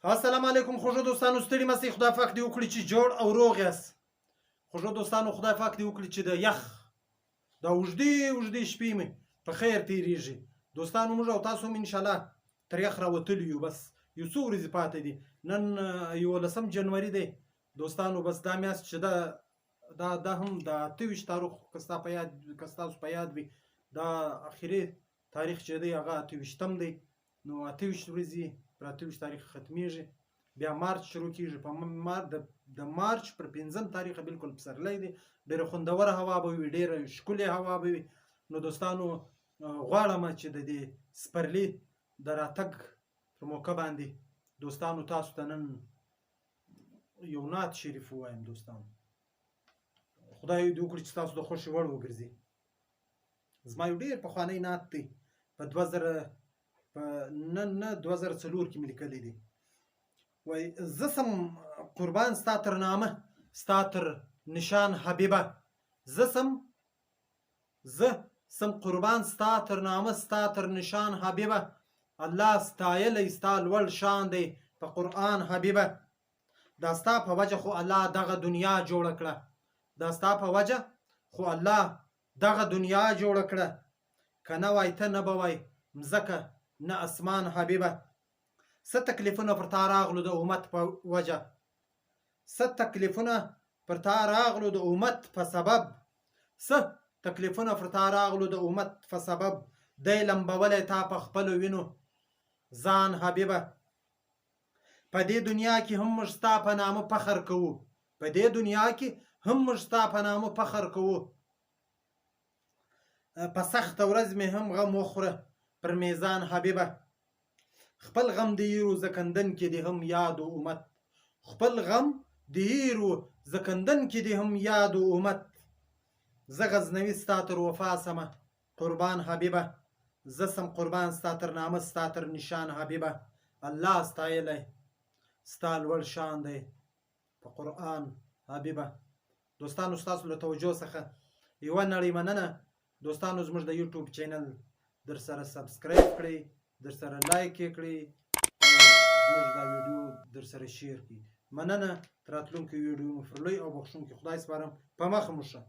السلام علیکم خوږو دوستانو، ستړي مه خدای پاک دې وکړي چې جوړ او روغ یاست. خوږو دوستانو، خدای پاک دې وکړي چې د یخ دا اوږدې شپې مې په خیر تېرېږي. دوستانو، موږ او تاسو هم انشاءالله تر یخ راوتلي یو. بس یو څو ورځې پاتې دي. نن 11 جنوري دی دوستانو. بس دا میاشت چې دا هم د 28 تاریخ که ستاسو په یاد وي، دا اخري تاریخ چې دی هغه 28م دی. نو 28 ورځې پر 28 تاریخ ختمیږي، بیا مارچ شروع کیږي. د مارچ پر 5م تاریخ بالکل پسرلی دی. ډېره خوندوره هوا به وي، ډېره ښکلې هوا به وي. نو دوستانو، غواړم چې د دې سپرلي د راتګ په موقع باندې دوستانو تاسو ته نن یو نعت شریف ووایم. دوستانو، خدای دې وکړي چې تاسو د خوښې وړ وګرځي. زما یو ډېر پخوانی نعت دی، په 2004 کې مې لیکلی دی. وایي: زه سم قربان ستا تر نامه، ستا تر نشان حبیبه. زه سم قربان ستا تر نامه، ستا تر نشان حبیبه. الله ستایلی ستا لوړ شان دی په قرآن حبیبه. دا ستا په وجه خو الله دغه دنیا جوړه کړه. دا ستا په وجه خو الله دغه دنیا جوړه کړه. که نه وای ته نه به وای مځکه نه اسمان حبیبه. څه تکلیفونه پر تا راغلو د امت په وجه، څه تکلیفونه پر تا راغلو د امت په سبب، څه تکلیفونه پر تا راغلو د امت په سبب. دی لمبولی تا په خپلو وینو ځان حبیبه. په دې دنیا کې هم موږ ستا په نامه فخر کوو، په دې دنیا کې هم موږ ستا په نامه فخر کوو. په سخته ورځ مې هم غم وخوره پر میزان حبیبه. خپل غم د هیرو زکندن کې دې هم یاد و امت، خپل غم د هیرو زکندن کې دې هم یاد و امت. زه غزنوي ستا تر وفا سمه قربان حبیبه. زه سم قربان ستا تر نامه، ستا تر نشان حبیبه. الله ستایلی ستا لوړ شان دی په قرآن حبیبه. دوستانو، ستاسو له توجه څخه یوه نړۍ مننه. دوستانو، زموږ د یوټیوب چینل در سره سبسکرایب کړئ، در سره لایک یې کړئ، زموږ دا ویډیو در سره شیر کړئ. مننه. تر راتلونکي ویډیو مو پر لوی او بخښونکي خدای سپارم. په مخه مو شه.